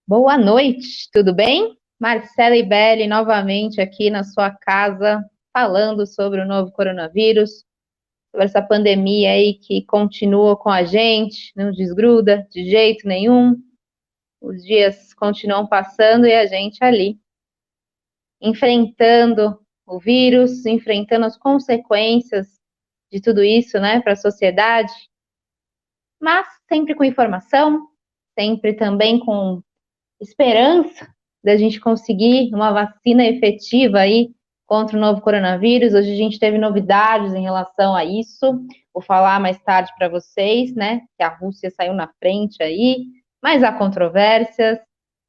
Boa noite, tudo bem? Marcela Ibelli novamente aqui na sua casa, falando sobre o novo coronavírus, sobre essa pandemia aí que continua com a gente, não desgruda de jeito nenhum. Os dias continuam passando e a gente ali, enfrentando o vírus, enfrentando as consequências de tudo isso, né, para a sociedade, mas sempre com informação, sempre também com esperança da gente conseguir uma vacina efetiva aí contra o novo coronavírus. Hoje a gente teve novidades em relação a isso. Vou falar mais tarde para vocês, né? Que a Rússia saiu na frente aí, mas há controvérsias.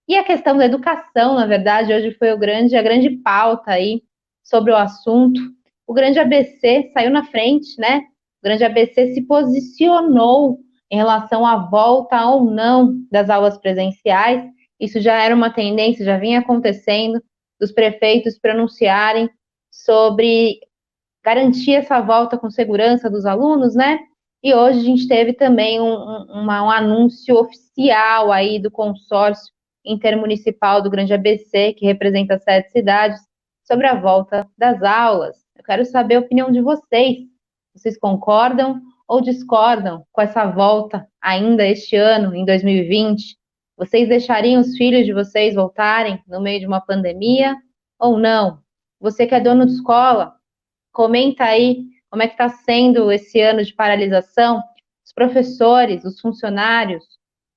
E a questão da educação, na verdade, hoje foi a grande pauta aí sobre o assunto. O grande ABC saiu na frente, né? O grande ABC se posicionou em relação à volta ou não das aulas presenciais. Isso já era uma tendência, já vinha acontecendo, dos prefeitos pronunciarem sobre garantir essa volta com segurança dos alunos, né? E hoje a gente teve também um anúncio oficial aí do consórcio intermunicipal do Grande ABC, que representa 7 cidades, sobre a volta das aulas. Eu quero saber a opinião de vocês. Vocês concordam ou discordam com essa volta ainda este ano, em 2020? Vocês deixariam os filhos de vocês voltarem no meio de uma pandemia ou não? Você que é dono de escola, comenta aí como é que está sendo esse ano de paralisação. Os professores, os funcionários,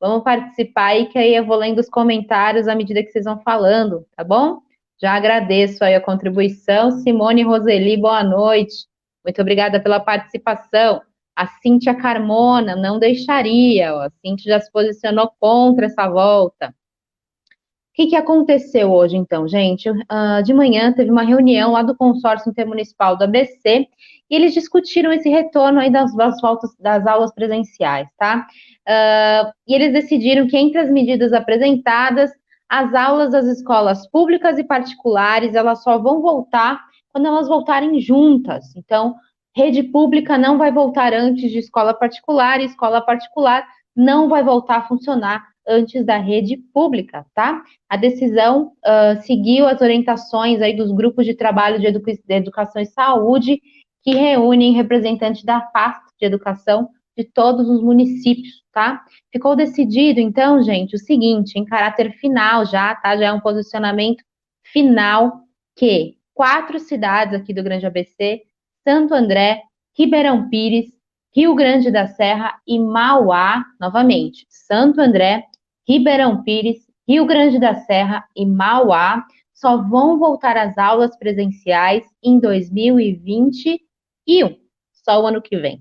vamos participar aí, que aí eu vou lendo os comentários à medida que vocês vão falando, tá bom? Já agradeço aí a contribuição. Simone Roseli, boa noite. Muito obrigada pela participação. A Cíntia Carmona, não deixaria. A Cíntia já se posicionou contra essa volta. O que aconteceu hoje, então, gente? De manhã teve uma reunião lá do consórcio intermunicipal do ABC e eles discutiram esse retorno aí das voltas das aulas presenciais, tá? E eles decidiram que entre as medidas apresentadas, as aulas das escolas públicas e particulares, elas só vão voltar quando elas voltarem juntas. Então, rede pública não vai voltar antes de escola particular e escola particular não vai voltar a funcionar antes da rede pública, tá? A decisão seguiu as orientações aí dos grupos de trabalho de educação e saúde, que reúnem representantes da pasta de educação de todos os municípios, tá? Ficou decidido, então, gente, o seguinte, em caráter final já, tá? Já é um posicionamento final, que 4 cidades aqui do Grande ABC, Santo André, Ribeirão Pires, Rio Grande da Serra e Mauá, novamente, Santo André, Ribeirão Pires, Rio Grande da Serra e Mauá só vão voltar às aulas presenciais em 2021, só o ano que vem.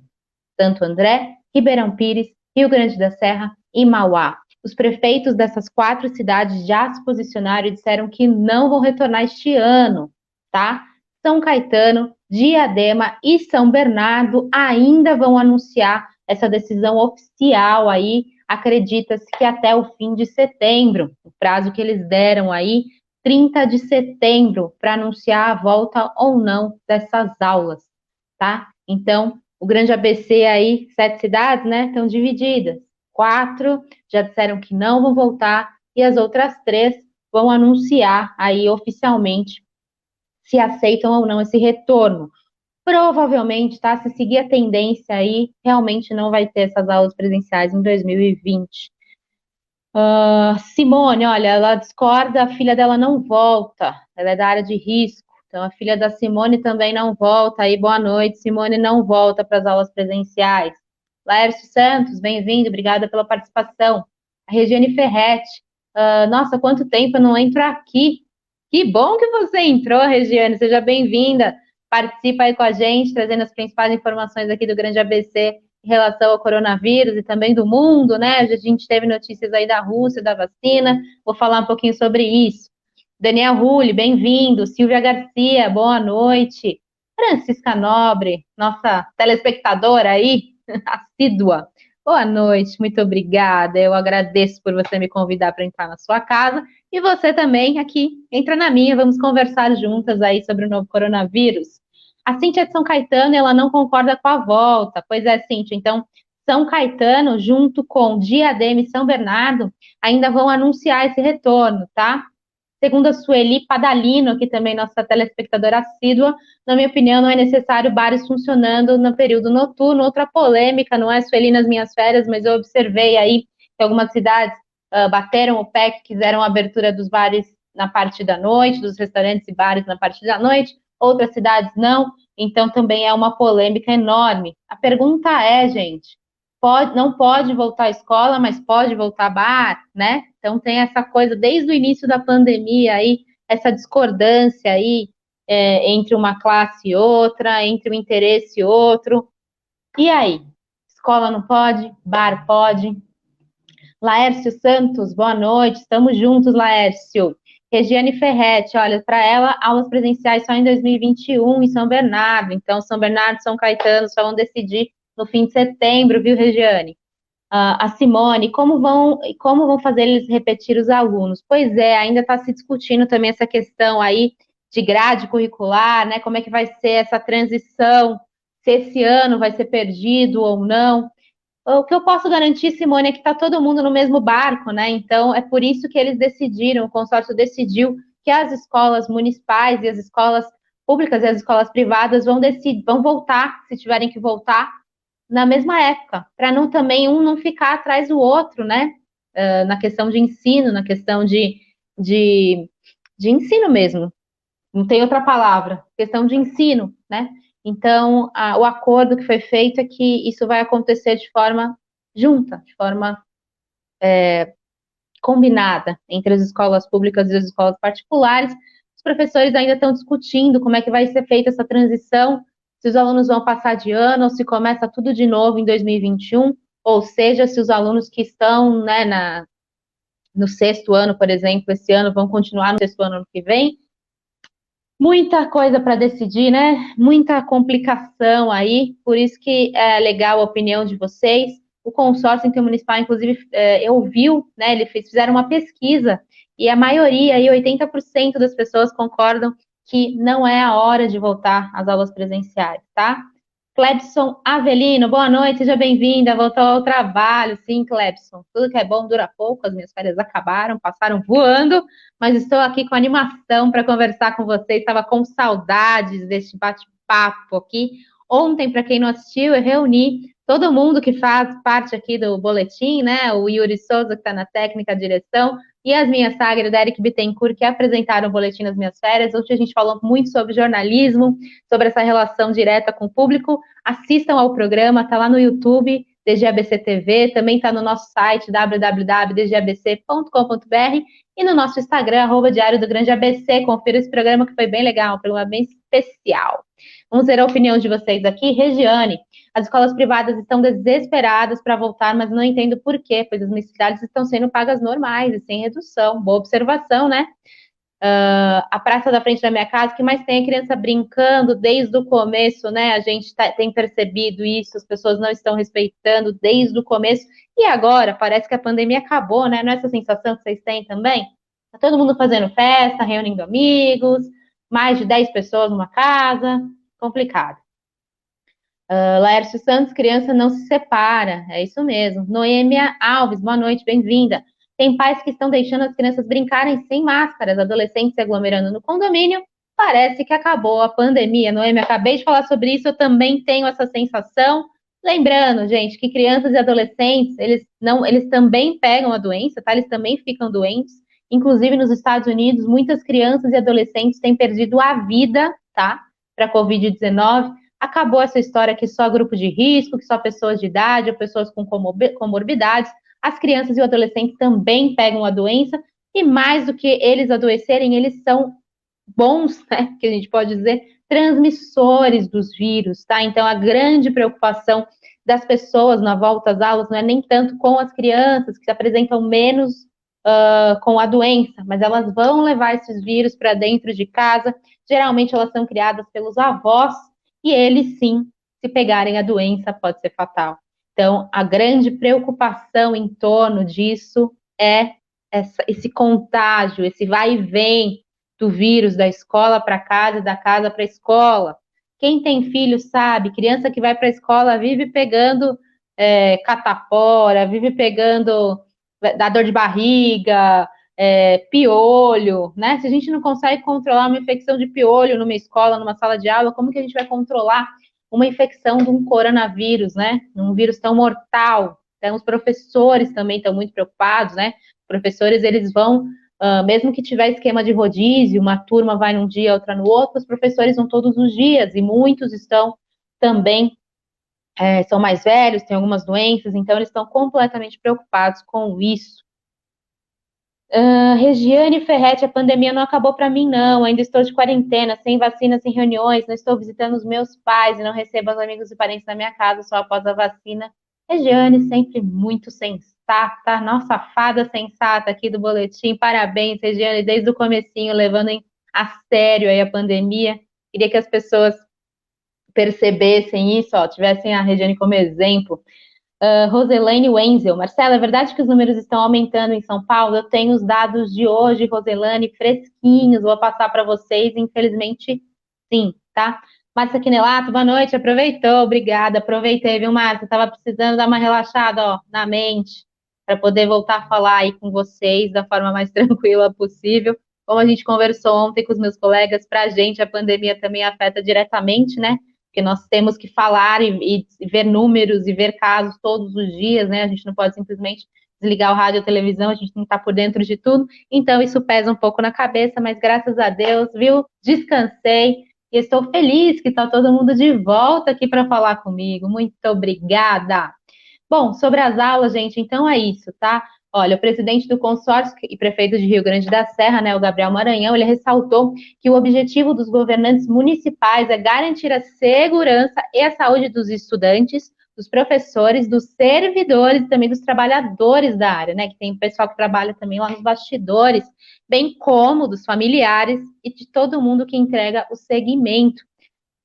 Santo André, Ribeirão Pires, Rio Grande da Serra e Mauá. Os prefeitos dessas 4 cidades já se posicionaram e disseram que não vão retornar este ano, tá? São Caetano, Diadema e São Bernardo ainda vão anunciar essa decisão oficial aí, acredita-se que até o fim de setembro, o prazo que eles deram aí, 30 de setembro, para anunciar a volta ou não dessas aulas, tá? Então, o Grande ABC aí, 7 cidades, né, estão divididas. 4 já disseram que não vão voltar e as outras 3 vão anunciar aí oficialmente se aceitam ou não esse retorno. Provavelmente, tá? Se seguir a tendência aí, realmente não vai ter essas aulas presenciais em 2020. Simone, olha, ela discorda, a filha dela não volta, ela é da área de risco, então a filha da Simone também não volta. Aí, boa noite, Simone não volta para as aulas presenciais. Laércio Santos, bem-vindo, obrigada pela participação. A Regiane Ferretti, nossa, quanto tempo eu não entro aqui. Que bom que você entrou, Regiane, seja bem-vinda. Participa aí com a gente, trazendo as principais informações aqui do Grande ABC em relação ao coronavírus e também do mundo, né? A gente teve notícias aí da Rússia, da vacina, vou falar um pouquinho sobre isso. Daniel Rulli, bem-vindo. Silvia Garcia, boa noite. Francisca Nobre, nossa telespectadora aí, assídua. Boa noite, muito obrigada. Eu agradeço por você me convidar para entrar na sua casa e você também aqui entra na minha. Vamos conversar juntas aí sobre o novo coronavírus. A Cíntia de São Caetano, ela não concorda com a volta. Pois é, Cíntia, então São Caetano, junto com Diadema e São Bernardo, ainda vão anunciar esse retorno, tá? Segundo a Sueli Padalino, que também nossa telespectadora assídua, na minha opinião, não é necessário bares funcionando no período noturno. Outra polêmica, não é, Sueli, nas minhas férias, mas eu observei aí que algumas cidades bateram o pé, que quiseram a abertura dos bares na parte da noite, dos restaurantes e bares na parte da noite, outras cidades não, então também é uma polêmica enorme. A pergunta é, gente, não pode voltar à escola, mas pode voltar a bar, né? Então tem essa coisa desde o início da pandemia aí, essa discordância aí entre uma classe e outra, entre um interesse e outro. E aí? Escola não pode, bar pode. Laércio Santos, boa noite, estamos juntos, Laércio. Regiane Ferretti, olha, para ela, aulas presenciais só em 2021 em São Bernardo. Então, São Bernardo e São Caetano só vão decidir no fim de setembro, viu, Regiane? A Simone, como vão fazer eles repetir os alunos? Pois é, ainda está se discutindo também essa questão aí de grade curricular, né? Como é que vai ser essa transição, se esse ano vai ser perdido ou não. O que eu posso garantir, Simone, é que está todo mundo no mesmo barco, né? Então, é por isso que eles decidiram, o consórcio decidiu que as escolas municipais e as escolas públicas e as escolas privadas vão voltar, se tiverem que voltar, na mesma época, para não também um não ficar atrás do outro, né? Na questão de ensino, na questão de, de ensino mesmo. Não tem outra palavra. Questão de ensino, né? Então, o acordo que foi feito é que isso vai acontecer de forma junta, de forma combinada entre as escolas públicas e as escolas particulares. Os professores ainda estão discutindo como é que vai ser feita essa transição, se os alunos vão passar de ano ou se começa tudo de novo em 2021, ou seja, se os alunos que estão no sexto ano, por exemplo, esse ano, vão continuar no sexto ano que vem. Muita coisa para decidir, né? Muita complicação aí, por isso que é legal a opinião de vocês. O consórcio intermunicipal, inclusive, ouviu, né? Eles fizeram uma pesquisa e a maioria, aí 80% das pessoas concordam que não é a hora de voltar às aulas presenciais, tá? Clebson Avelino, boa noite, seja bem-vinda, voltou ao trabalho, sim, Clebson. Tudo que é bom dura pouco, as minhas férias acabaram, passaram voando, mas estou aqui com animação para conversar com vocês, estava com saudades deste bate-papo aqui. Ontem, para quem não assistiu, eu reuni todo mundo que faz parte aqui do boletim, né? O Yuri Souza, que está na técnica, direção, e as minhas Sagre, da Eric Bittencourt, que apresentaram o boletim nas minhas férias. Hoje a gente falou muito sobre jornalismo, sobre essa relação direta com o público. Assistam ao programa, está lá no YouTube, DGABC TV, também está no nosso site, www.dgabc.com.br, e no nosso Instagram, @Diário do Grande ABC. Confira esse programa que foi bem legal, um programa bem especial. Vamos ver a opinião de vocês aqui. Regiane, as escolas privadas estão desesperadas para voltar, mas não entendo por quê, pois as mensalidades estão sendo pagas normais e sem redução. Boa observação, né? A praça da frente da minha casa, que mais tem a criança brincando desde o começo, né? A gente tem percebido isso, as pessoas não estão respeitando desde o começo. E agora, parece que a pandemia acabou, né? Não é essa sensação que vocês têm também? Tá todo mundo fazendo festa, reunindo amigos, mais de 10 pessoas numa casa, complicado. Laércio Santos, criança não se separa, é isso mesmo. Noêmia Alves, boa noite, bem-vinda. Tem pais que estão deixando as crianças brincarem sem máscaras, adolescentes se aglomerando no condomínio. Parece que acabou a pandemia. Noêmia, acabei de falar sobre isso, eu também tenho essa sensação. Lembrando, gente, que crianças e adolescentes, eles também pegam a doença, tá? Eles também ficam doentes. Inclusive, nos Estados Unidos, muitas crianças e adolescentes têm perdido a vida, tá? Para a Covid-19. Acabou essa história que só grupo de risco, que só pessoas de idade ou pessoas com comorbidades. As crianças e o adolescente também pegam a doença, e mais do que eles adoecerem, eles são bons, né, que a gente pode dizer, transmissores dos vírus, tá? Então, a grande preocupação das pessoas na volta às aulas não é nem tanto com as crianças, que se apresentam menos com a doença, mas elas vão levar esses vírus para dentro de casa. Geralmente, elas são criadas pelos avós, e eles, sim, se pegarem a doença, pode ser fatal. Então, a grande preocupação em torno disso é esse contágio, esse vai e vem do vírus da escola para casa e da casa para a escola. Quem tem filho sabe, criança que vai para a escola vive pegando catapora, vive pegando, dá dor de barriga, piolho, né? Se a gente não consegue controlar uma infecção de piolho numa escola, numa sala de aula, como que a gente vai controlar uma infecção de um coronavírus, né? Um vírus tão mortal. Então, os professores também estão muito preocupados, né? Professores, eles vão, mesmo que tiver esquema de rodízio, uma turma vai num dia, outra no outro, os professores vão todos os dias, e muitos estão também, são mais velhos, têm algumas doenças, então eles estão completamente preocupados com isso. Regiane Ferretti, a pandemia não acabou para mim, não. Ainda estou de quarentena, sem vacina, sem reuniões, não estou visitando os meus pais e não recebo os amigos e parentes da minha casa só após a vacina. Regiane, sempre muito sensata, nossa fada sensata aqui do boletim. Parabéns, Regiane, desde o comecinho, levando a sério aí a pandemia. Queria que as pessoas percebessem isso, ó, tivessem a Regiane como exemplo. Roselaine Wenzel. Marcela, é verdade que os números estão aumentando em São Paulo? Eu tenho os dados de hoje, Roselaine, fresquinhos, vou passar para vocês, infelizmente, sim, tá? Márcia Quinelato, boa noite, aproveitou, obrigada, aproveitei, viu, Márcia? Estava precisando dar uma relaxada, ó, na mente, para poder voltar a falar aí com vocês da forma mais tranquila possível. Como a gente conversou ontem com os meus colegas, para a gente a pandemia também afeta diretamente, né? Porque nós temos que falar e ver números e ver casos todos os dias, né? A gente não pode simplesmente desligar o rádio ou a televisão, a gente não está por dentro de tudo. Então, isso pesa um pouco na cabeça, mas graças a Deus, viu? Descansei e estou feliz que está todo mundo de volta aqui para falar comigo. Muito obrigada. Bom, sobre as aulas, gente, então é isso, tá? Olha, o presidente do consórcio e prefeito de Rio Grande da Serra, né, o Gabriel Maranhão, ele ressaltou que o objetivo dos governantes municipais é garantir a segurança e a saúde dos estudantes, dos professores, dos servidores e também dos trabalhadores da área, né? Que tem pessoal que trabalha também lá nos bastidores, bem como dos familiares e de todo mundo que entrega o segmento.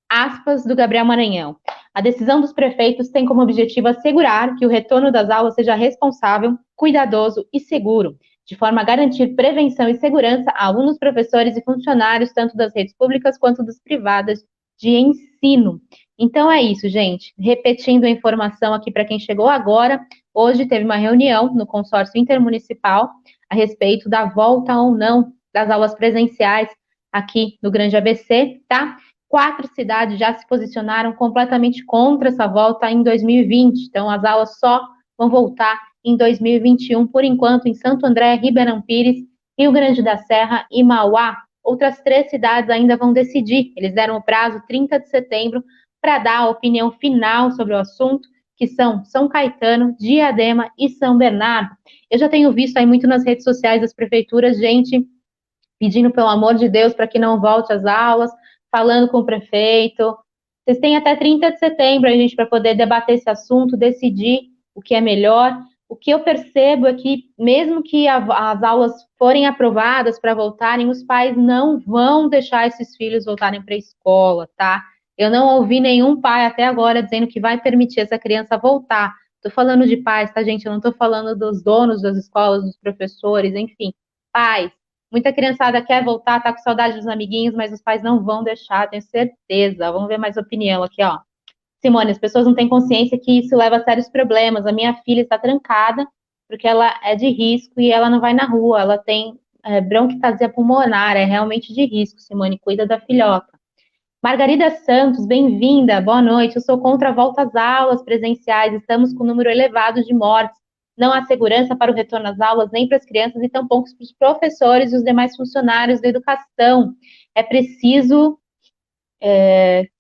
Aspas do Gabriel Maranhão. A decisão dos prefeitos tem como objetivo assegurar que o retorno das aulas seja responsável, cuidadoso e seguro, de forma a garantir prevenção e segurança a alunos, professores e funcionários, tanto das redes públicas quanto das privadas de ensino. Então é isso, gente. Repetindo a informação aqui para quem chegou agora, hoje teve uma reunião no consórcio intermunicipal a respeito da volta ou não das aulas presenciais aqui no Grande ABC, tá? 4 cidades já se posicionaram completamente contra essa volta em 2020. Então, as aulas só vão voltar em 2021, por enquanto, em Santo André, Ribeirão Pires, Rio Grande da Serra e Mauá. Outras 3 cidades ainda vão decidir. Eles deram o prazo 30 de setembro para dar a opinião final sobre o assunto, que são São Caetano, Diadema e São Bernardo. Eu já tenho visto aí muito nas redes sociais das prefeituras, gente pedindo, pelo amor de Deus, para que não volte às aulas, falando com o prefeito. Vocês têm até 30 de setembro, gente, para poder debater esse assunto, decidir o que é melhor. O que eu percebo é que, mesmo que as aulas forem aprovadas para voltarem, os pais não vão deixar esses filhos voltarem para a escola, tá? Eu não ouvi nenhum pai até agora dizendo que vai permitir essa criança voltar. Estou falando de pais, tá, gente? Eu não estou falando dos donos das escolas, dos professores, enfim. Pais, muita criançada quer voltar, tá com saudade dos amiguinhos, mas os pais não vão deixar, tenho certeza. Vamos ver mais opinião aqui, ó. Simone, as pessoas não têm consciência que isso leva a sérios problemas. A minha filha está trancada porque ela é de risco e ela não vai na rua. Ela tem bronquitasia pulmonar, é realmente de risco. Simone, cuida da filhota. Margarida Santos, bem-vinda, boa noite. Eu sou contra a volta às aulas presenciais, estamos com um número elevado de mortes. Não há segurança para o retorno às aulas, nem para as crianças e tampouco para os professores e os demais funcionários da educação. É preciso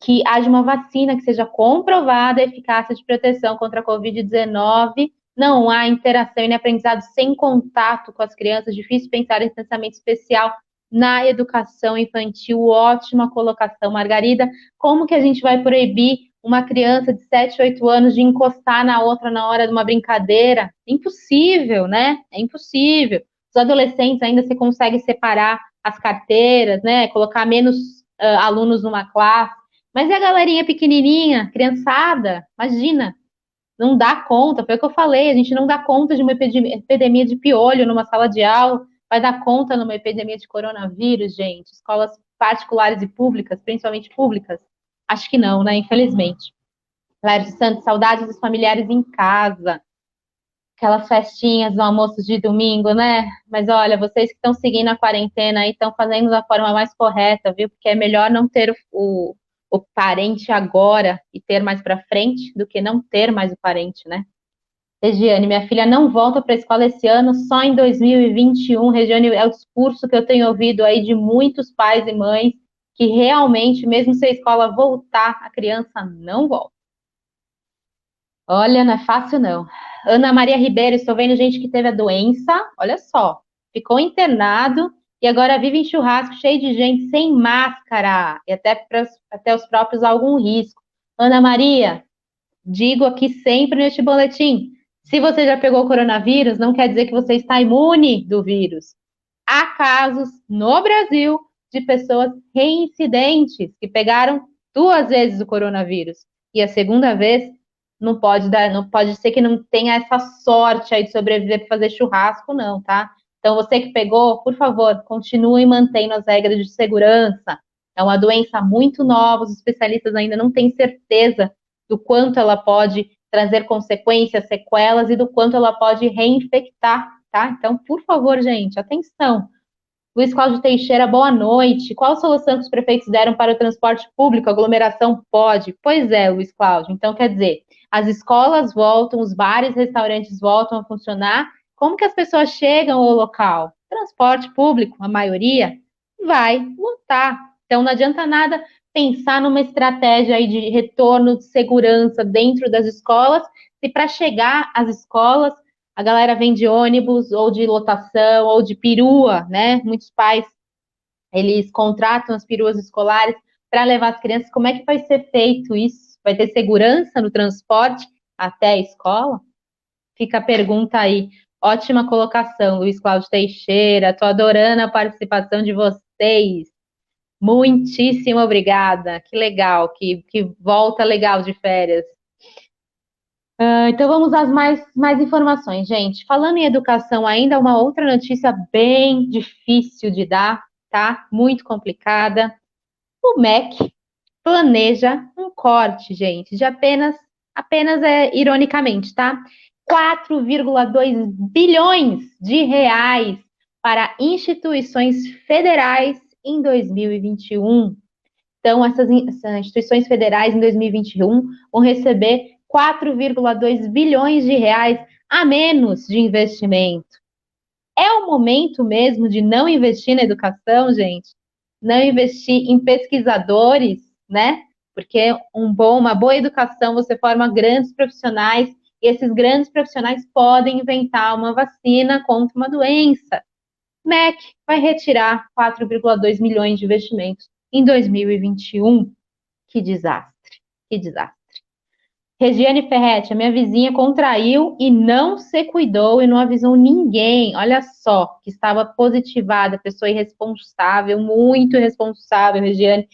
que haja uma vacina que seja comprovada a eficácia de proteção contra a Covid-19. Não há interação e nem aprendizado sem contato com as crianças. Difícil pensar em pensamento especial na educação infantil. Ótima colocação, Margarida. Como que a gente vai proibir uma criança de 7, 8 anos de encostar na outra na hora de uma brincadeira? Impossível, né? É impossível. Os adolescentes ainda se consegue separar as carteiras, né? Colocar menos alunos numa classe. Mas e a galerinha pequenininha, criançada? Imagina, não dá conta. Foi o que eu falei, a gente não dá conta de uma epidemia de piolho numa sala de aula. Vai dar conta numa epidemia de coronavírus, gente? Escolas particulares e públicas, principalmente públicas? Acho que não, né? Infelizmente. Laércio Santos, saudades dos familiares em casa. Aquelas festinhas no almoço de domingo, né? Mas olha, vocês que estão seguindo a quarentena aí estão fazendo da forma mais correta, viu? Porque é melhor não ter o parente agora e ter mais para frente do que não ter mais o parente, né? Regiane, minha filha não volta para a escola esse ano, só em 2021. Regiane, é o discurso que eu tenho ouvido aí de muitos pais e mães que realmente, mesmo se a escola voltar, a criança não volta. Olha, não é fácil não. Ana Maria Ribeiro, estou vendo gente que teve a doença, olha só, ficou internado e agora vive em churrasco cheio de gente sem máscara e até os próprios algum risco. Ana Maria, digo aqui sempre neste boletim, se você já pegou o coronavírus, não quer dizer que você está imune do vírus. Há casos no Brasil de pessoas reincidentes que pegaram 2 vezes o coronavírus. E a segunda vez não pode ser que não tenha essa sorte aí de sobreviver para fazer churrasco, não, tá? Então, você que pegou, por favor, continue mantendo as regras de segurança. É uma doença muito nova, os especialistas ainda não têm certeza do quanto ela pode trazer consequências, sequelas e do quanto ela pode reinfectar, tá? Então, por favor, gente, atenção. Luiz Cláudio Teixeira, boa noite. Qual solução que os prefeitos deram para o transporte público? A aglomeração pode? Pois é, Luiz Cláudio. Então, quer dizer, as escolas voltam, os bares, restaurantes voltam a funcionar. Como que as pessoas chegam ao local? Transporte público, a maioria, vai lotar. Então, não adianta nada pensar numa estratégia aí de retorno de segurança dentro das escolas, se para chegar às escolas a galera vem de ônibus, ou de lotação, ou de perua, né? Muitos pais, eles contratam as peruas escolares para levar as crianças. Como é que vai ser feito isso? Vai ter segurança no transporte até a escola? Fica a pergunta aí. Ótima colocação, Luiz Cláudio Teixeira. Estou adorando a participação de vocês. Muitíssimo obrigada. Que legal, que volta legal de férias. Então vamos às mais informações, gente. Falando em educação, ainda uma outra notícia bem difícil de dar, tá? Muito complicada. O MEC planeja um corte, gente, de apenas ironicamente, tá? 4,2 bilhões de reais para instituições federais em 2021. Então, essas instituições federais em 2021 vão receber 4,2 bilhões de reais a menos de investimento. É o momento mesmo de não investir na educação, gente? Não investir em pesquisadores, né? Porque uma boa educação você forma grandes profissionais e esses grandes profissionais podem inventar uma vacina contra uma doença. MEC vai retirar 4,2 milhões de investimentos em 2021. Que desastre, que desastre. Regiane Ferretti, a minha vizinha contraiu e não se cuidou e não avisou ninguém. Olha só, que estava positivada, pessoa irresponsável, muito irresponsável, Regiane.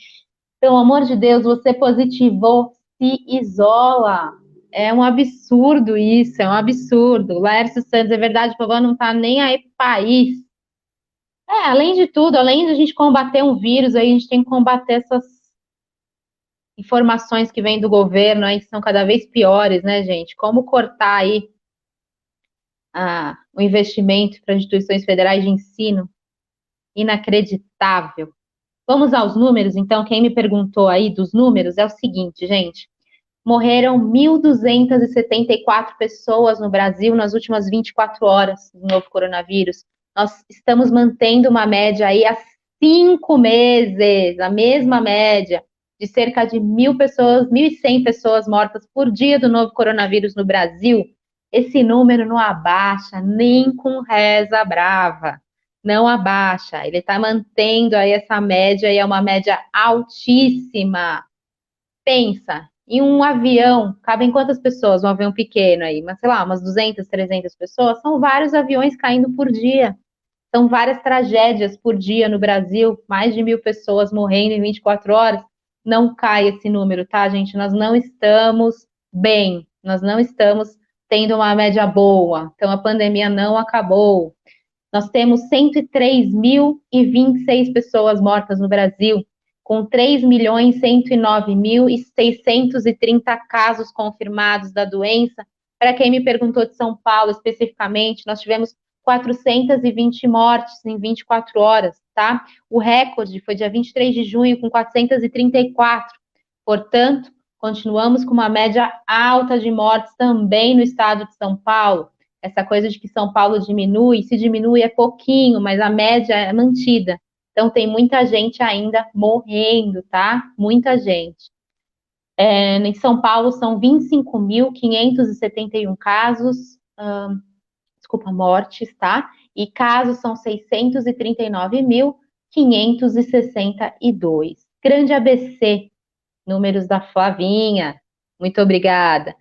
Pelo amor de Deus, você positivou, se isola. É um absurdo isso, é um absurdo. Laércio Santos, é verdade, o povo não tá nem aí pro país. Além de tudo, além de a gente combater um vírus, aí a gente tem que combater essas informações que vêm do governo aí que são cada vez piores, né, gente? Como cortar aí o investimento para instituições federais de ensino? Inacreditável. Vamos aos números, então. Quem me perguntou aí dos números é o seguinte, gente. Morreram 1.274 pessoas no Brasil nas últimas 24 horas do novo coronavírus. Nós estamos mantendo uma média aí há 5 meses, a mesma média de cerca de 1.000 pessoas, 1.100 pessoas mortas por dia do novo coronavírus no Brasil. Esse número não abaixa nem com reza brava. Não abaixa. Ele está mantendo aí essa média e é uma média altíssima. Pensa, em um avião, cabem quantas pessoas? Um avião pequeno aí, mas sei lá, umas 200, 300 pessoas. São vários aviões caindo por dia. São várias tragédias por dia no Brasil, mais de 1.000 pessoas morrendo em 24 horas. Não cai esse número, tá, gente? Nós não estamos bem, nós não estamos tendo uma média boa. Então, a pandemia não acabou. Nós temos 103.026 pessoas mortas no Brasil. com 3.109.630 casos confirmados da doença. Para quem me perguntou de São Paulo especificamente, nós tivemos 420 mortes em 24 horas, tá? O recorde foi dia 23 de junho, com 434. Portanto, continuamos com uma média alta de mortes também no estado de São Paulo. Essa coisa de que São Paulo diminui, se diminui é pouquinho, mas a média é mantida. Então, tem muita gente ainda morrendo, tá? Muita gente. Em São Paulo, são 25.571 casos, mortes, tá? E casos são 639.562. Grande ABC, números da Flavinha. Muito obrigada.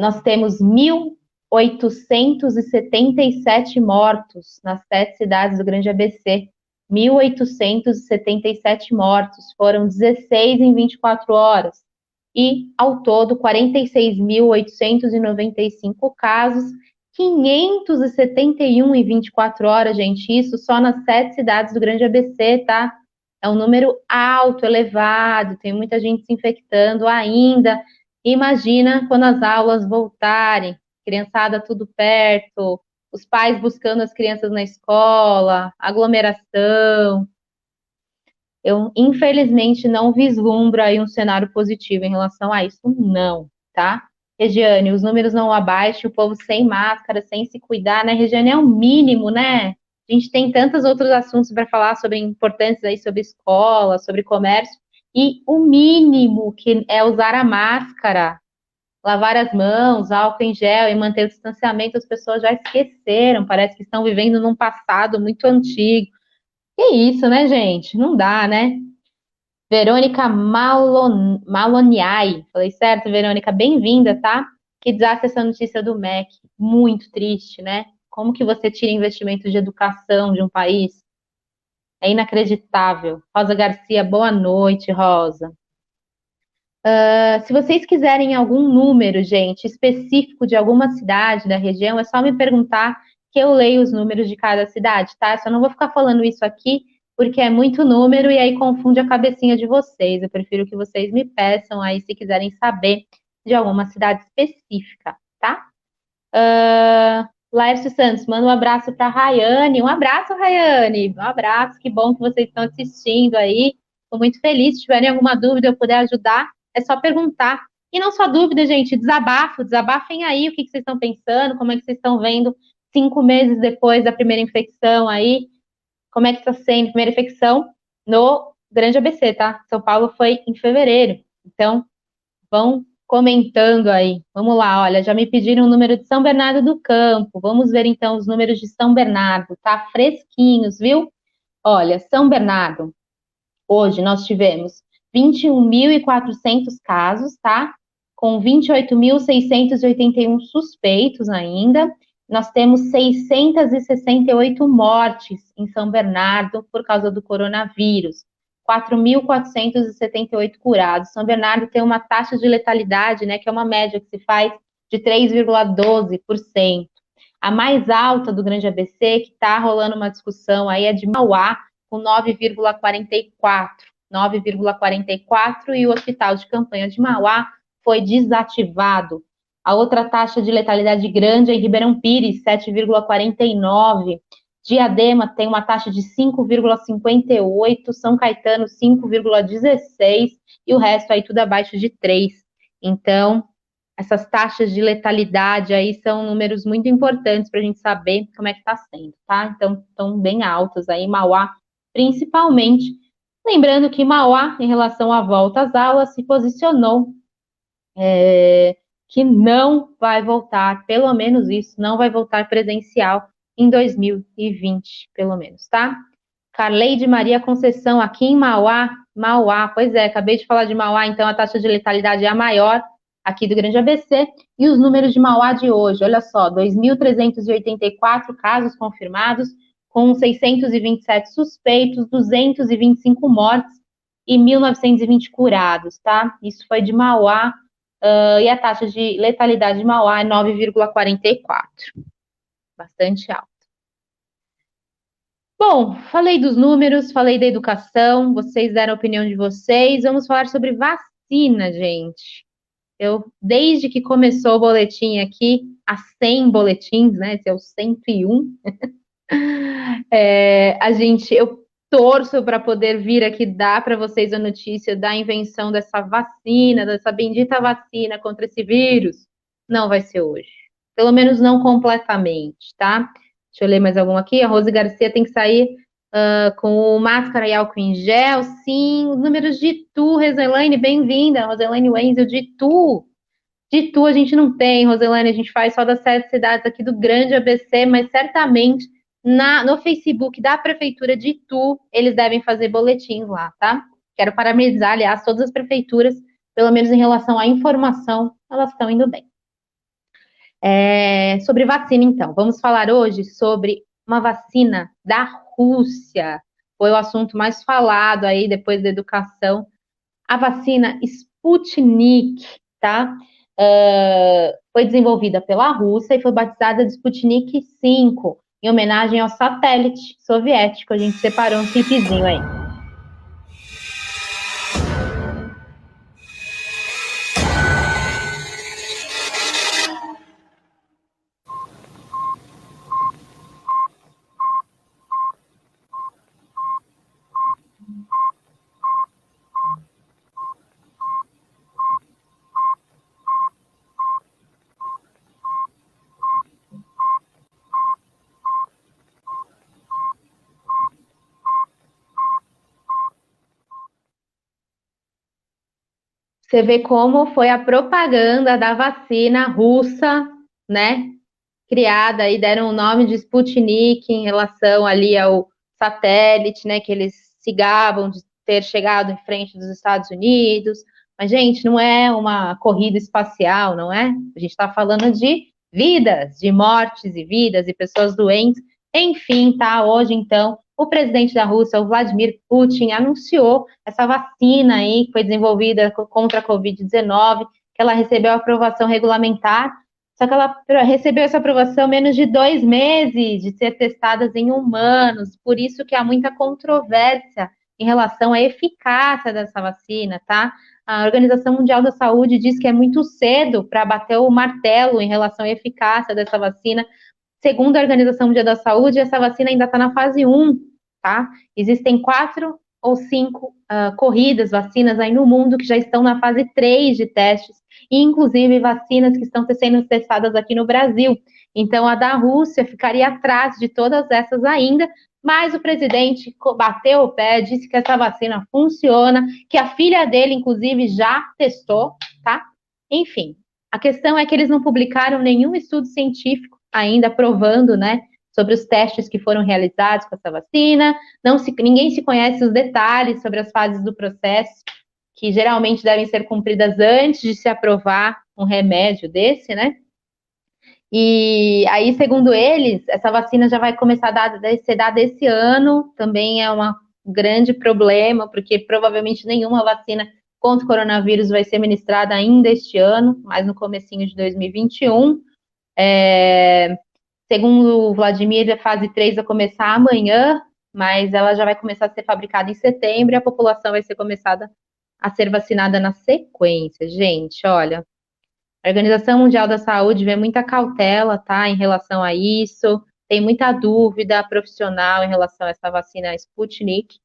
Nós temos 1.877 mortos nas 7 cidades do Grande ABC. 1.877 mortos, foram 16 em 24 horas. E, ao todo, 46.895 casos, 571 em 24 horas, gente. Isso só nas 7 cidades do Grande ABC, tá? É um número alto, elevado, tem muita gente se infectando ainda. Imagina quando as aulas voltarem, criançada tudo perto, os pais buscando as crianças na escola, aglomeração. Eu, infelizmente, não vislumbro aí um cenário positivo em relação a isso, não, tá? Regiane, os números não abaixam, o povo sem máscara, sem se cuidar, né? Regiane, é o mínimo, né? A gente tem tantos outros assuntos para falar sobre importantes aí, sobre escola, sobre comércio, e o mínimo que é usar a máscara, lavar as mãos, álcool em gel e manter o distanciamento, as pessoas já esqueceram, parece que estão vivendo num passado muito antigo. Que isso, né, gente? Não dá, né? Verônica Maloniai. Falei certo, Verônica? Bem-vinda, tá? Que desastre essa notícia do MEC. Muito triste, né? Como que você tira investimento de educação de um país? É inacreditável. Rosa Garcia, boa noite, Rosa. Se vocês quiserem algum número, gente, específico de alguma cidade da região, é só me perguntar que eu leio os números de cada cidade, tá? Eu só não vou ficar falando isso aqui porque é muito número e aí confunde a cabecinha de vocês. Eu prefiro que vocês me peçam aí se quiserem saber de alguma cidade específica, tá? Laércio Santos, manda um abraço para a Rayane. Um abraço, Rayane. Um abraço, que bom que vocês estão assistindo aí. Estou muito feliz. Se tiverem alguma dúvida, eu puder ajudar, é só perguntar. E não só dúvida, gente, desabafo. Desabafem aí o que vocês estão pensando, como é que vocês estão vendo 5 meses depois da primeira infecção aí. Como é que está sendo a primeira infecção no Grande ABC, tá? São Paulo foi em fevereiro. Então, vão comentando aí. Vamos lá, olha, já me pediram o número de São Bernardo do Campo. Vamos ver então os números de São Bernardo, tá? Fresquinhos, viu? Olha, São Bernardo, hoje nós tivemos 21.400 casos, tá? Com 28.681 suspeitos ainda. Nós temos 668 mortes em São Bernardo por causa do coronavírus. 4.478 curados. São Bernardo tem uma taxa de letalidade, né, que é uma média que se faz de 3,12%. A mais alta do Grande ABC, que está rolando uma discussão aí, é de Mauá, com 9,44. 9,44, e o hospital de campanha de Mauá foi desativado. A outra taxa de letalidade grande é em Ribeirão Pires, 7,49. Diadema tem uma taxa de 5,58, São Caetano 5,16 e o resto aí tudo abaixo de 3. Então, essas taxas de letalidade aí são números muito importantes para a gente saber como é que está sendo, tá? Então, estão bem altas aí, Mauá, principalmente. Lembrando que Mauá, em relação à volta às aulas, se posicionou que não vai voltar, pelo menos isso, não vai voltar presencial em 2020, pelo menos, tá? Carleide Maria Conceição, aqui em Mauá, pois é, acabei de falar de Mauá, então a taxa de letalidade é a maior aqui do Grande ABC, e os números de Mauá de hoje, olha só, 2.384 casos confirmados, com 627 suspeitos, 225 mortes e 1.920 curados, tá? Isso foi de Mauá, e a taxa de letalidade de Mauá é 9,44, bastante alta. Bom, falei dos números, falei da educação, vocês deram a opinião de vocês. Vamos falar sobre vacina, gente. Desde que começou o boletim aqui, há 100 boletins, né? Esse é o 101. Eu torço para poder vir aqui dar para vocês a notícia da invenção dessa vacina, dessa bendita vacina contra esse vírus. Não vai ser hoje. Pelo menos não completamente, tá? Deixa eu ler mais algum aqui. A Rose Garcia tem que sair com máscara e álcool em gel. Sim, os números de Itu, Roselaine, bem-vinda. Roselaine Wenzel de Itu. De Itu a gente não tem, Roselaine, a gente faz só das 7 cidades aqui do grande ABC, mas certamente no Facebook da Prefeitura de Itu, eles devem fazer boletins lá, tá? Quero parabenizar, aliás, todas as prefeituras, pelo menos em relação à informação, elas estão indo bem. Sobre vacina, então, vamos falar hoje sobre uma vacina da Rússia. Foi o assunto mais falado aí depois da educação. A vacina Sputnik, tá? Foi desenvolvida pela Rússia e foi batizada de Sputnik 5, em homenagem ao satélite soviético. A gente separou um clipezinho aí. Você vê como foi a propaganda da vacina russa, né? Criada e deram o nome de Sputnik em relação ali ao satélite, né? Que eles se gavam de ter chegado em frente dos Estados Unidos. Mas, gente, não é uma corrida espacial, não é? A gente está falando de vidas, de mortes e vidas e pessoas doentes. Enfim, tá? Hoje, então, o presidente da Rússia, o Vladimir Putin, anunciou essa vacina aí que foi desenvolvida contra a Covid-19, que ela recebeu aprovação regulamentar, só que ela recebeu essa aprovação menos de 2 meses de ser testadas em humanos, por isso que há muita controvérsia em relação à eficácia dessa vacina, tá? A Organização Mundial da Saúde diz que é muito cedo para bater o martelo em relação à eficácia dessa vacina. Segundo a Organização Mundial da Saúde, essa vacina ainda está na fase 1, tá? Existem 4 ou 5 corridas, vacinas aí no mundo que já estão na fase 3 de testes, e inclusive vacinas que estão sendo testadas aqui no Brasil. Então, a da Rússia ficaria atrás de todas essas ainda, mas o presidente bateu o pé, disse que essa vacina funciona, que a filha dele, inclusive, já testou, tá? Enfim, a questão é que eles não publicaram nenhum estudo científico ainda provando, né, sobre os testes que foram realizados com essa vacina. Ninguém se conhece os detalhes sobre as fases do processo, que geralmente devem ser cumpridas antes de se aprovar um remédio desse, né? E aí, segundo eles, essa vacina já vai começar a ser dada esse ano, também é um grande problema, porque provavelmente nenhuma vacina contra o coronavírus vai ser ministrada ainda este ano, mas no comecinho de 2021. Segundo o Vladimir, a fase 3 vai começar amanhã, mas ela já vai começar a ser fabricada em setembro e a população vai ser começada a ser vacinada na sequência. Gente, olha, a Organização Mundial da Saúde vê muita cautela, tá, em relação a isso, tem muita dúvida profissional em relação a essa vacina Sputnik.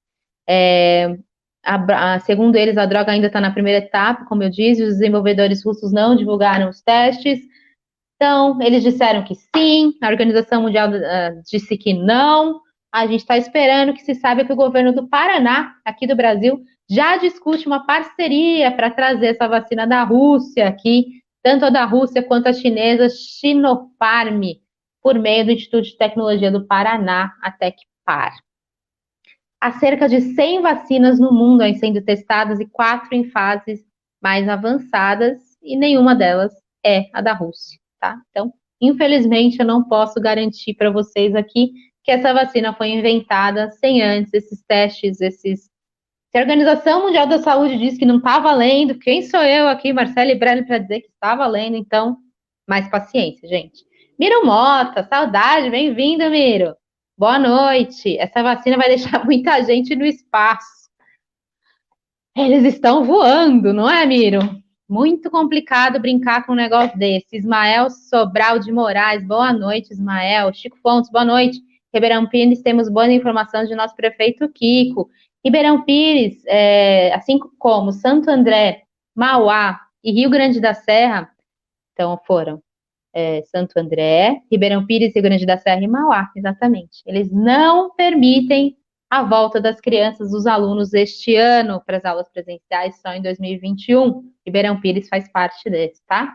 Segundo eles, a droga ainda está na primeira etapa, como eu disse, os desenvolvedores russos não divulgaram os testes. Então, eles disseram que sim, a Organização Mundial disse que não. A gente está esperando que se saiba que o governo do Paraná, aqui do Brasil, já discute uma parceria para trazer essa vacina da Rússia aqui, tanto a da Rússia quanto a chinesa Sinopharm, por meio do Instituto de Tecnologia do Paraná, a Tecpar. Há cerca de 100 vacinas no mundo aí sendo testadas e 4 em fases mais avançadas, e nenhuma delas é a da Rússia, tá? Então, infelizmente, eu não posso garantir para vocês aqui que essa vacina foi inventada sem antes esses testes, Se a Organização Mundial da Saúde diz que não está valendo, quem sou eu aqui, Marcele Brelli, para dizer que está valendo? Então, mais paciência, gente. Miro Mota, saudade, bem-vindo, Miro. boa noite. Essa vacina vai deixar muita gente no espaço. Eles estão voando, não é, Miro? Muito complicado brincar com um negócio desse. Ismael Sobral de Moraes, boa noite, Ismael. Chico Fontes, boa noite. Ribeirão Pires, temos boas informações de nosso prefeito Kiko. Ribeirão Pires, assim como Santo André, Mauá e Rio Grande da Serra, então foram Santo André, Ribeirão Pires, Rio Grande da Serra e Mauá, exatamente. Eles não permitem a volta das crianças, dos alunos este ano para as aulas presenciais, só em 2021. Ribeirão Pires faz parte desse, tá?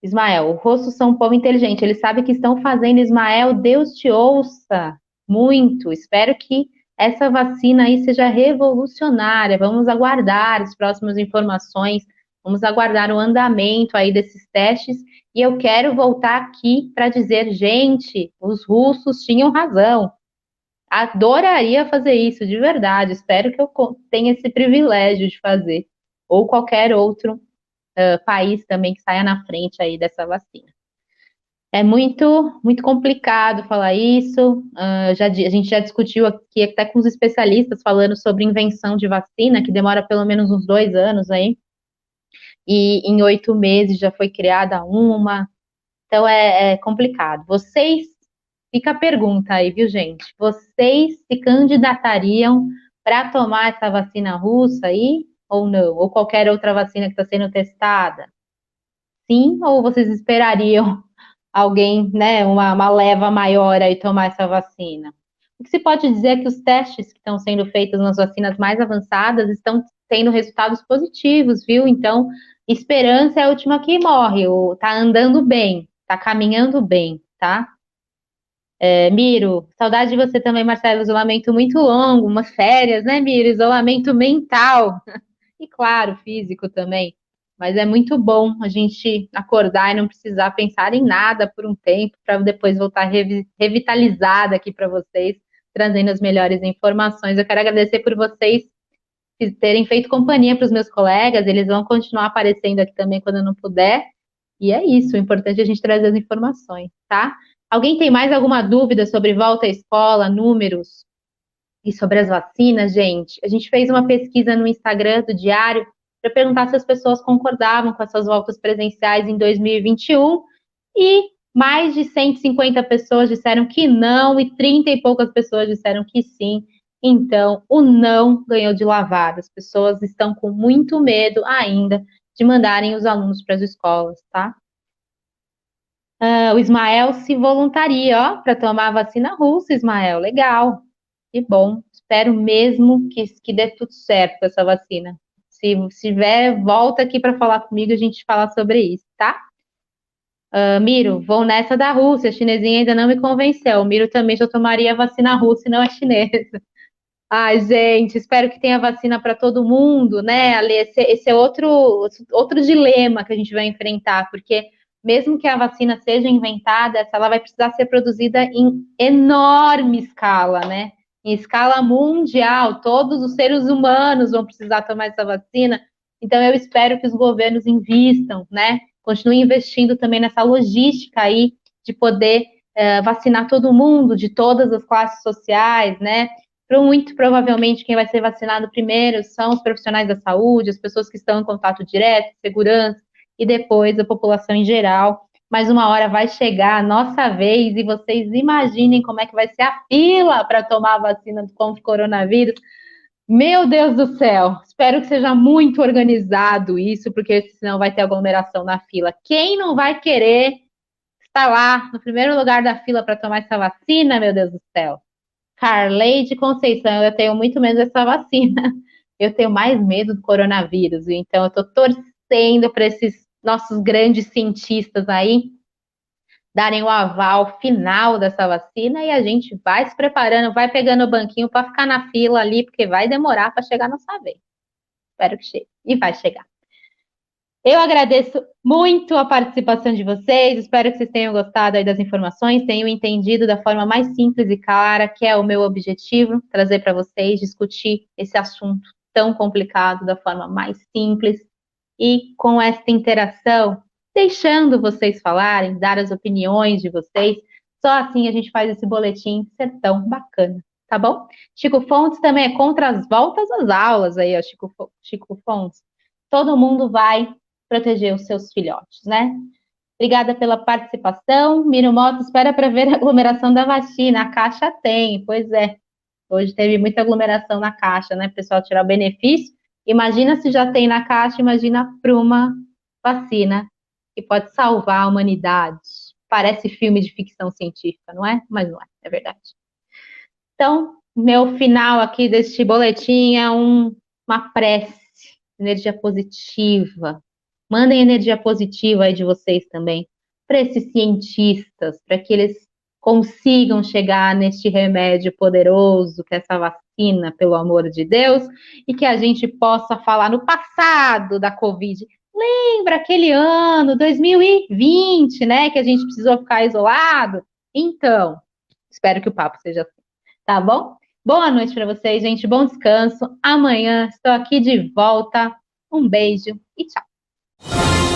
Ismael, o rostos são um povo inteligente, eles sabem o que estão fazendo, Ismael, Deus te ouça muito. Espero que essa vacina aí seja revolucionária. Vamos aguardar as próximas informações, vamos aguardar o andamento aí desses testes. E eu quero voltar aqui para dizer, gente, os russos tinham razão. Adoraria fazer isso, de verdade. Espero que eu tenha esse privilégio de fazer. Ou qualquer outro país também que saia na frente aí dessa vacina. É muito complicado falar isso. A gente já discutiu aqui até com os especialistas falando sobre invenção de vacina, que demora pelo menos uns 2 anos aí. E em 8 meses já foi criada uma. Então é complicado. Fica a pergunta aí, viu, gente? Vocês se candidatariam para tomar essa vacina russa aí ou não? Ou qualquer outra vacina que está sendo testada? Sim, ou vocês esperariam alguém, né, uma leva maior aí tomar essa vacina? O que se pode dizer é que os testes que estão sendo feitos nas vacinas mais avançadas estão tendo resultados positivos, viu? Então, esperança é a última que morre, tá andando bem, tá caminhando bem, tá? Miro, saudade de você também, Marcelo, isolamento muito longo, umas férias, né, Miro? Isolamento mental. E claro, físico também. Mas é muito bom a gente acordar e não precisar pensar em nada por um tempo, para depois voltar revitalizada aqui para vocês, trazendo as melhores informações. Eu quero agradecer por vocês terem feito companhia para os meus colegas, eles vão continuar aparecendo aqui também quando eu não puder. E é isso, o importante é a gente trazer as informações, tá? Alguém tem mais alguma dúvida sobre volta à escola, números? E sobre as vacinas, gente, a gente fez uma pesquisa no Instagram do Diário para perguntar se as pessoas concordavam com essas voltas presenciais em 2021 e mais de 150 pessoas disseram que não e 30 e poucas pessoas disseram que sim. Então, o não ganhou de lavada. As pessoas estão com muito medo ainda de mandarem os alunos para as escolas, tá? O Ismael se voluntaria, ó, para tomar a vacina russa, Ismael. Legal. Que bom. Espero mesmo que dê tudo certo com essa vacina. Se tiver, volta aqui para falar comigo, a gente fala sobre isso, tá? Miro, vou nessa da Rússia. A chinesinha ainda não me convenceu. O Miro também já tomaria a vacina russa e não a chinesa. Ai, gente, espero que tenha vacina para todo mundo, né, Ale? Esse é outro dilema que a gente vai enfrentar, porque mesmo que a vacina seja inventada, ela vai precisar ser produzida em enorme escala, né? Em escala mundial, todos os seres humanos vão precisar tomar essa vacina. Então, eu espero que os governos invistam, né? Continuem investindo também nessa logística aí de poder vacinar todo mundo, de todas as classes sociais, né? Muito provavelmente quem vai ser vacinado primeiro são os profissionais da saúde, as pessoas que estão em contato direto, segurança, e depois a população em geral. Mas uma hora vai chegar a nossa vez e vocês imaginem como é que vai ser a fila para tomar a vacina contra o coronavírus. Meu Deus do céu, espero que seja muito organizado isso, porque senão vai ter aglomeração na fila. Quem não vai querer estar lá no primeiro lugar da fila para tomar essa vacina, meu Deus do céu? Carleide Conceição, eu tenho muito medo dessa vacina. Eu tenho mais medo do coronavírus, então eu estou torcendo para esses nossos grandes cientistas aí darem o aval final dessa vacina e a gente vai se preparando, vai pegando o banquinho para ficar na fila ali, porque vai demorar para chegar a nossa vez. Espero que chegue. E vai chegar. Eu agradeço muito a participação de vocês, espero que vocês tenham gostado aí das informações, tenham entendido da forma mais simples e clara, que é o meu objetivo, trazer para vocês, discutir esse assunto tão complicado da forma mais simples e com esta interação, deixando vocês falarem, dar as opiniões de vocês, Só assim a gente faz esse boletim ser tão bacana, tá bom? Chico Fontes também é contra as voltas às aulas aí, ó, Chico Fontes. Todo mundo vai proteger os seus filhotes, né? Obrigada pela participação. Miro Moto espera para ver a aglomeração da vacina. A Caixa tem, pois é. Hoje teve muita aglomeração na Caixa, né? Pessoal tirar o benefício. Imagina se já tem na Caixa, imagina para uma vacina que pode salvar a humanidade. Parece filme de ficção científica, não é? Mas não é, é verdade. Então, meu final aqui deste boletim é uma prece, energia positiva. Mandem energia positiva aí de vocês também para esses cientistas, para que eles consigam chegar neste remédio poderoso, que é essa vacina, pelo amor de Deus, e que a gente possa falar no passado da Covid. Lembra aquele ano, 2020, né, que a gente precisou ficar isolado? Então, espero que o papo seja assim, tá bom? Boa noite para vocês, gente. Bom descanso. Amanhã estou aqui de volta. Um beijo e tchau.